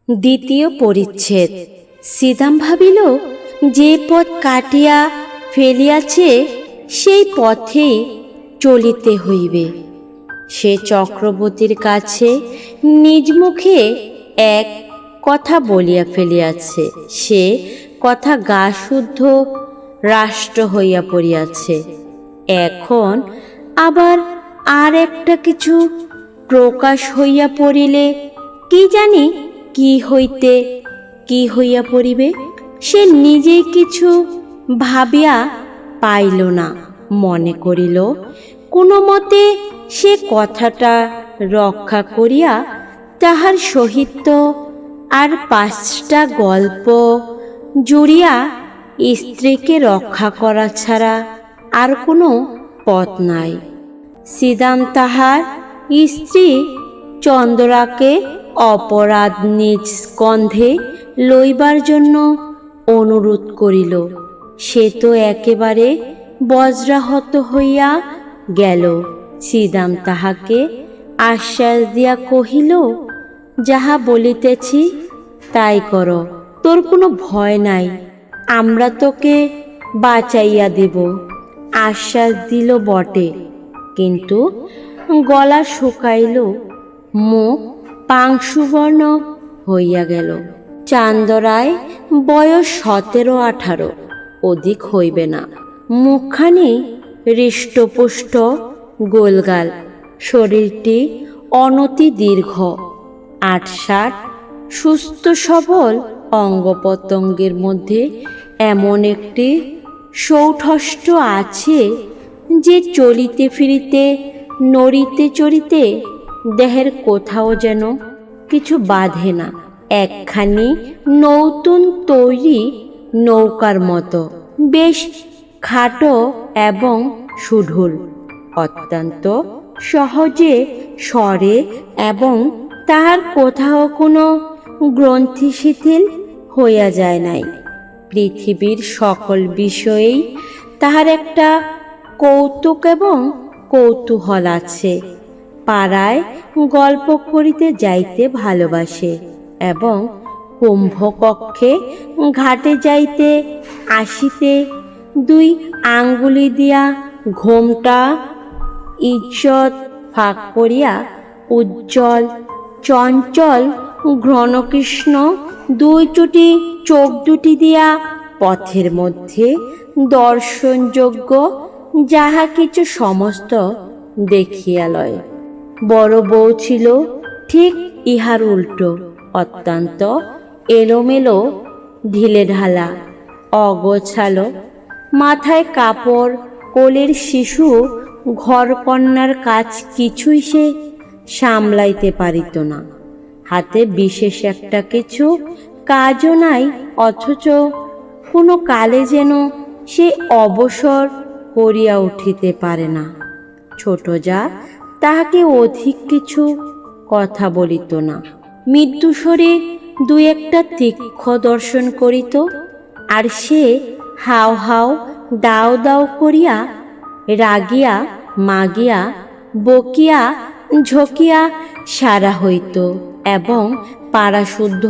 দ্বিতীয় পরিচ্ছেদ। শ্রীদাম ভাবিল, যে পথ কাটিয়া ফেলিয়াছে সেই পথে চলিতে হইবে। সে চক্রবর্তীর কাছে নিজ মুখে এক কথা বলিয়া ফেলিয়াছে, সে কথা গা শুদ্ধ রাষ্ট্র হইয়া পড়িয়াছে। এখন আবার আর একটা কিছু প্রকাশ হইয়া পড়িলে কি জানি কি হইয়া পড়িবে, সে নিজেই কিছু ভাবিয়া পাইল না। মনে করিল কোনো মতে সে কথাটা রক্ষা করিয়া তাহার সহিত আর 5টা গল্প জুড়িয়া স্ত্রীকে রক্ষা করা ছাড়া আর কোনো পথ নাই। শ্রীদাম তাহার স্ত্রী চন্দরাকে অপরাধ নিজ স্কন্ধে লইবার জন্য অনুরোধ করিল। সে তো একেবারে বজ্রাহত হইয়া গেল। শ্রীদাম তাহাকে আশ্বাস দিয়া কহিল, যাহা বলিতেছি তাই কর, তোর কোনো ভয় নাই, আমরা তোকে বাঁচাইয়া দিব। আশ্বাস দিল বটে, কিন্তু গলা শুকাইল, মুখ পাংশুবর্ণ হইয়া গেল। চান্দরায় বয়স 17-18, অধিক হইবে না। মুখখানি হৃষ্টপুষ্ট, গোলগাল, শরীরটি অনতি দীর্ঘ, 60 সুস্থ সবল অঙ্গ প্রত্যঙ্গের মধ্যে এমন একটি সৌষ্ঠষ্ট আছে যে চলিতে ফিরিতে নড়িতে চড়িতে দেহের কোথাও যেন কিছু বাধে না। একখানি নতুন তৈরি নৌকার মতো, বেশ খাটো এবং সুঢল, অত্যন্ত সহজে সরে এবং তাহার কোথাও কোনো গ্রন্থি শিথিল হইয়া যায় নাই। পৃথিবীর সকল বিষয়েই তাহার একটা কৌতুক এবং কৌতূহল আছে। পাড়ায় গল্প করিতে যাইতে ভালোবাসে এবং কুম্ভকক্ষে ঘাটে যাইতে আসিতে 2 আঙ্গুলি দিয়া ঘোমটা ইজ্জত ফাঁক করিয়া উজ্জ্বল চঞ্চল ঘ্রণকৃষ্ণ 2 চুটি চোখ দুটি দিয়া পথের মধ্যে দর্শনযোগ্য যাহা কিছু সমস্ত দেখিয়া লয়। বড় বউ ছিল ঠিক ইহার উল্টো, অত্যন্ত এলোমেলো, ঢিলেঢালা, অগোছালো, মাথায় কাপড়, কোলের শিশু, ঘরকন্নার কাজ কিছুই সে সামলাইতে পারিত না। হাতে বিশেষ একটা কিছু কাজও নাই, অথচ কোনো কালে যেন সে অবসর করিয়া উঠিতে পারে না। ছোট যা তাহাকে অধিক কিছু কথা বলিত না, মৃত্যুস্বরে 2-একটা তীক্ষ্ণ দর্শন করিত, আর সে হাও হাও দাও দাও করিয়া রাগিয়া মাগিয়া বকিয়া ঝকিয়া সারা হইত এবং পাড়াশুদ্ধ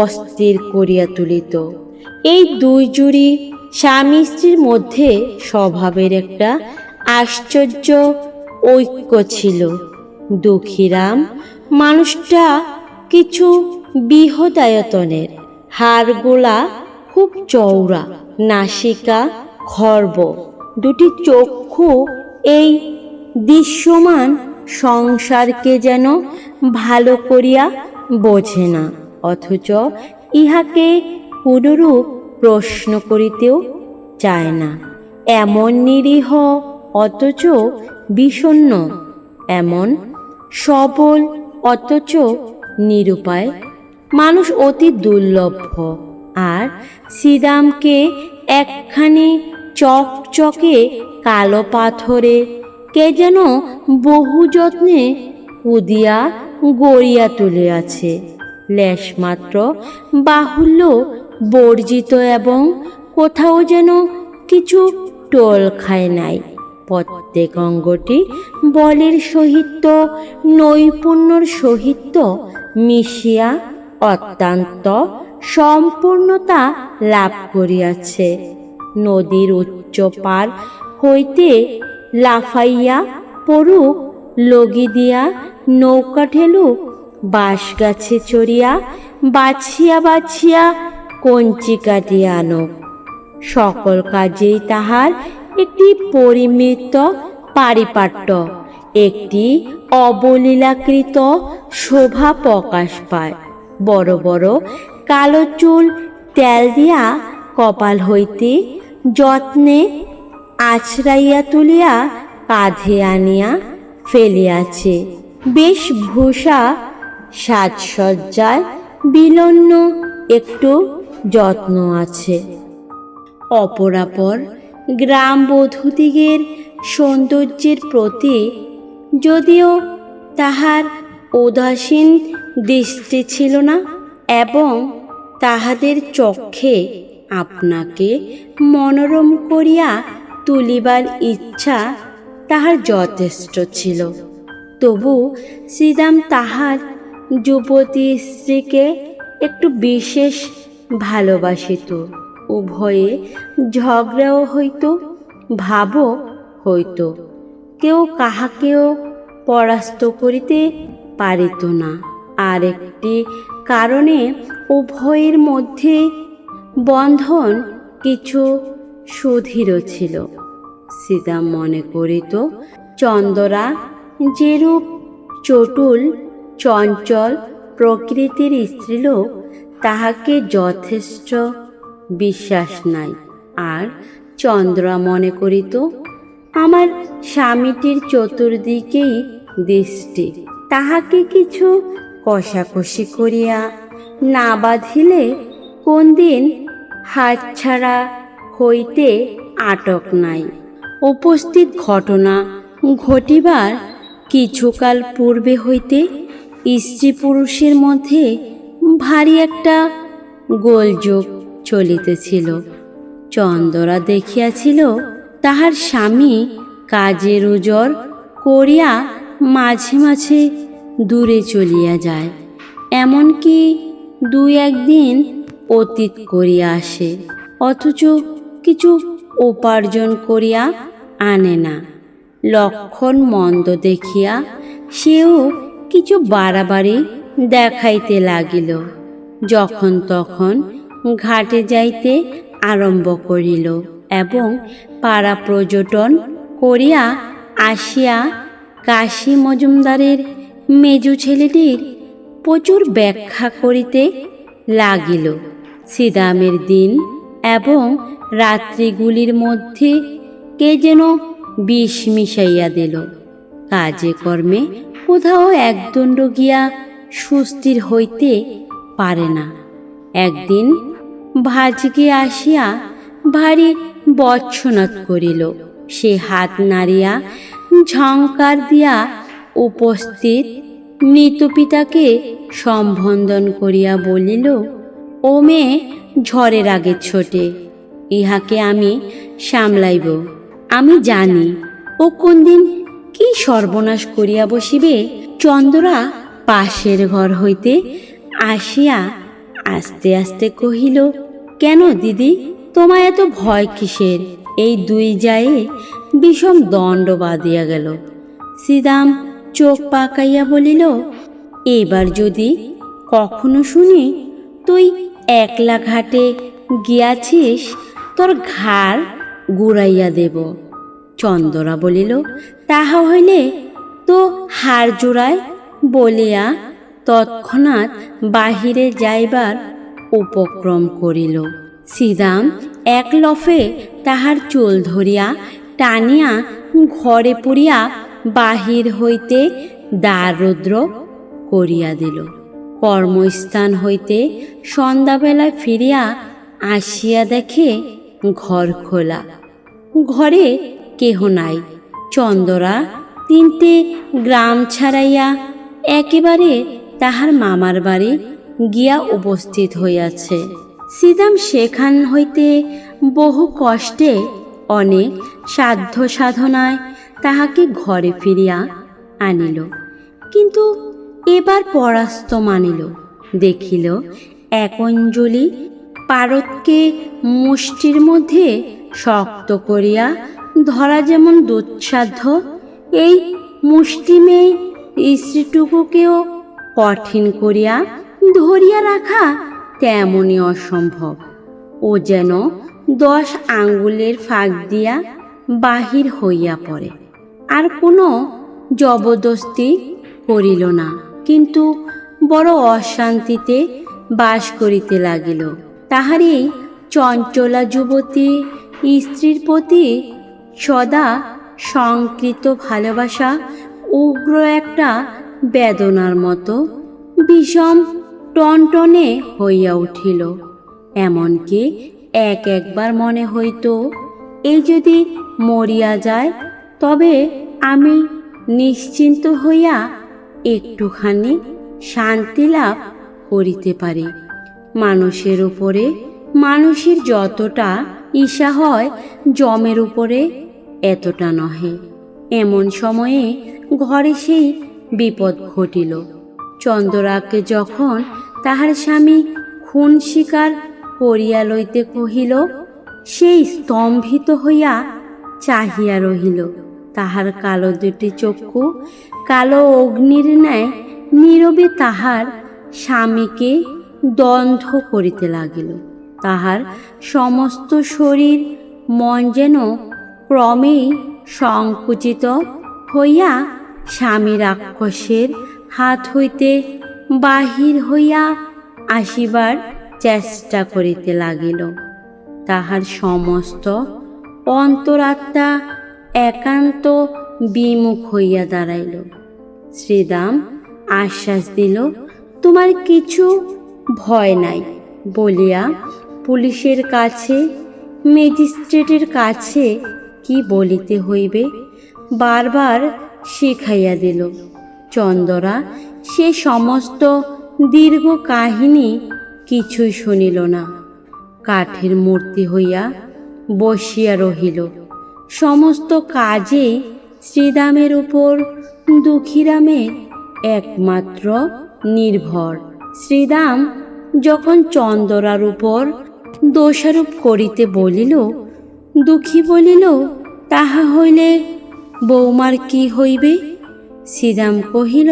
অস্থির করিয়া তুলিত। এই 2 জুড়ি স্বামী স্ত্রীর মধ্যে স্বভাবের একটা আশ্চর্য ঐক্য ছিল। দুঃখীরাম মানুষটা কিছু বৃহদায়তনের, হাড়গোলা খুব চওড়া, নাসিকা খর্ব, 2টি চক্ষু এই দৃশ্যমান সংসারকে যেন ভালো করিয়া বোঝে না, অথচ ইহাকে কোনরূপ প্রশ্ন করিতেও চায় না। এমন নিরীহ অথচ বিষণ্ণ, এমন সবল অথচ নিরুপায় মানুষ অতি দুর্লভ। আর শ্রীদামকে একখানি চকচকে কালো পাথরে কে যেন বহু যত্নে কুদিয়া গড়িয়া তুলিয়াছে। লেশমাত্র বাহুল্য বর্জিত এবং কোথাও যেন কিছু টোল খায় নাই। প্রত্যেক অঙ্গটি বলের সহিত নৈপুণ্যর সহিত মিশিয়া অত্যন্ত সম্পূর্ণতা লাভ করিয়াছে। নদীর উচ্চ পার হইতে লাফাইয়া পড়ুক, লগি দিয়া নৌকা ঠেলুক, বাঁশ গাছে চড়িয়া বাছিয়া বাছিয়া কঞ্চি কাটিয়া আনুক, সকল কাজেই তাহার একটি পরিমিত পারিপাট্য, একটি অবলীলাকৃত শোভা প্রকাশ পায়। বড় বড় কালো চুল তেল দিয়া কপাল হইতে যত্নে আছড়াইয়া তুলিয়া কাঁধে আনিয়া ফেলিয়াছে। বেশভূষা সাজসজ্জায় বিলন্ন একটু যত্ন আছে। অপরাপর গ্রামবধূদিগের সৌন্দর্যের প্রতি যদিও তাহার উদাসীন দৃষ্টি ছিল না, এবং তাহাদের চক্ষে আপনাকে মনোরম করিয়া তুলিবার ইচ্ছা তাহার যথেষ্ট ছিল, তবু শ্রীরাম তাহার যুবতী স্ত্রীকে একটু বিশেষ ভালোবাসিত। উভয়ে ঝগড়াও হইত, ভাবও হইত, কেউ কাহাকেও পরাস্ত করিতে পারিত না। আর একটি কারণে উভয়ের মধ্যে বন্ধন কিছু সুদৃঢ় ছিল। শ্রীরাম মনে করিত চন্দরা যেরূপ চটুল চঞ্চল প্রকৃতির স্ত্রীলোক, তাহাকে যথেষ্ট বিশ্বাস নাই। আর চন্দ্রা মনে করিত আমার স্বামীটির চতুর্দিকেই দৃষ্টি, তাহাকে কিছু কষাকষি করিয়া না বাঁধিলে কোন দিন হাতছাড়া হইতে আটক নাই। উপস্থিত ঘটনা ঘটিবার কিছুকাল পূর্বে হইতে স্ত্রী পুরুষের মধ্যে ভারী একটা গোলযোগ চলিতেছিল। চন্দরা দেখিয়াছিল তাহার স্বামী কাজের ওজর করিয়া মাঝে মাঝে দূরে চলিয়া যায়, এমনকি দুই একদিন অতীত করিয়া আসে, অথচ কিছু উপার্জন করিয়া আনে না। লক্ষণ মন্দ দেখিয়া সেও কিছু বাড়াবাড়ি দেখাইতে লাগিল। যখন তখন ঘাটে যাইতে আরম্ভ করিল এবং পাড়া পর্যটন করিয়া আসিয়া কাশী মজুমদারের মেজো ছেলেটির প্রচুর ব্যাখ্যা করিতে লাগিল। শ্রীরামের দিন এবং রাত্রিগুলির মধ্যে কে যেন বিষ মিশাইয়া দিল। কাজে কর্মে কোথাও একদণ্ড গিয়া সুস্থির হইতে পারে না। একদিন ভাজকে আসিয়া ভারী বৎসনাদ করিল। সে হাত নাড়িয়া ঝঙ্কার দিয়া উপস্থিত মৃত পিতাকে সম্বোধন করিয়া বলিল, ও মেয়ে ঝড়ের আগে ছোটে, ইহাকে আমি সামলাইব। আমি জানি ও কোন দিন কি সর্বনাশ করিয়া বসিবে। চন্দরা পাশের ঘর হইতে আসিয়া আস্তে আস্তে কহিল, কেন দিদি, তোমায় এত ভয় কিসের? এই দুই যায়ে বিষম দণ্ড বাঁধিয়া গেল। শ্রীরাম চোখ পাকাইয়া বলিল, এবার যদি কখনো শুনি তুই একলা ঘাটে গিয়াছিস, তোর ঘাড় গুড়াইয়া দেব। চন্দরা বলিল, তাহা হইলে তো হাড় জোড়ায়, বলিয়া তৎক্ষণাৎ বাহিরে যাইবার উপক্রম করিল। শ্রীরাম এক লফে তাহার চুল ধরিয়া টানিয়া ঘরে পুরিয়া বাহির হইতে দ্বাররুদ্ধ করিয়া দিল। কর্মস্থান হইতে সন্ধ্যাবেলায় ফিরিয়া আসিয়া দেখে ঘর খোলা, ঘরে কেহ নাই। চন্দরা তিনটে গ্রাম ছাড়াইয়া একেবারে তাহার মামার বাড়ি গিয়া উপস্থিত হইয়াছে। শ্রীরাম সেখান হইতে বহু কষ্টে অনেক সাধ্য সাধনায় তাহাকে ঘরে ফিরিয়া আনিল, কিন্তু এবার পরাস্ত মানিল। দেখিল এক অঞ্জলি পারদকে মুষ্টির মধ্যে শক্ত করিয়া ধরা যেমন দুঃসাধ্য, এই মুষ্টিমেয় স্ত্রীটুকুকেও কঠিন করিয়া ধরিয়া রাখা তেমনই অসম্ভব। ও যেন 10 আঙ্গুলের ফাঁক দিয়া বাহির হইয়া পড়ে। আর কোনো জবরদস্তি করিল না, কিন্তু বড় অশান্তিতে বাস করিতে লাগিল। তাহারই চঞ্চলা যুবতী স্ত্রীর প্রতি সদা সংকৃত ভালোবাসা উগ্র একটা বেদনার মতো বিষম টনটনে হইয়া উঠিল। এমনকি একবার মনে হইত, এই যদি মরিয়া যায় তবে আমি নিশ্চিন্ত হইয়া একটুখানি শান্তি লাভ করিতে পারি। মানুষের উপরে মানুষের যতটা ঈর্ষা হয়, যমের উপরে এতটা নহে। এমন সময়ে ঘরে সেই বিপদ ঘটিল। চন্দ্রাকে যখন তাহার স্বামী খুন স্বীকার করিয়া লইতে কহিল, সেই স্তম্ভিত হইয়া চাহিয়া রহিল। তাহার কালো দুটি চক্ষু কালো অগ্নির ন্যায় নীরবে তাহার স্বামীকে দগ্ধ করিতে লাগিল। তাহার সমস্ত শরীর মন যেন ক্রমেই সংকুচিত হইয়া স্বামী রাক্ষসের হাত হইতে বাহির হইয়া আসিবার চেষ্টা করিতে লাগিল। তাহার সমস্ত অন্তরাত্মা একান্ত বিমুখ হইয়া দাঁড়াইল। শ্রীদাম আশ্বাস দিল, তোমার কিছু ভয় নাই বলিয়া পুলিশের কাছে ম্যাজিস্ট্রেটের কাছে কি বলিতে হইবে বারবার শিখাইয়া দিল। চন্দরা সে সমস্ত দীর্ঘ কাহিনী কিছুই শুনিল না। কাঠের মূর্তি হইয়া বসিয়া রহিল। সমস্ত কাজেই শ্রীদামের উপর দুঃখীরামের একমাত্র নির্ভর। শ্রীদাম যখন চন্দরার উপর দোষারোপ করিতে বলিল, দুঃখী বলিল, তাহা হইলে বৌমার কি হইবে? শ্রীদাম কহিল,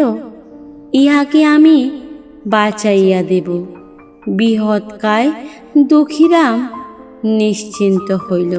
ইহাকে আমি বাঁচাইয়া দেব। বৃহৎকায় দুঃখীরাম নিশ্চিন্ত হইল।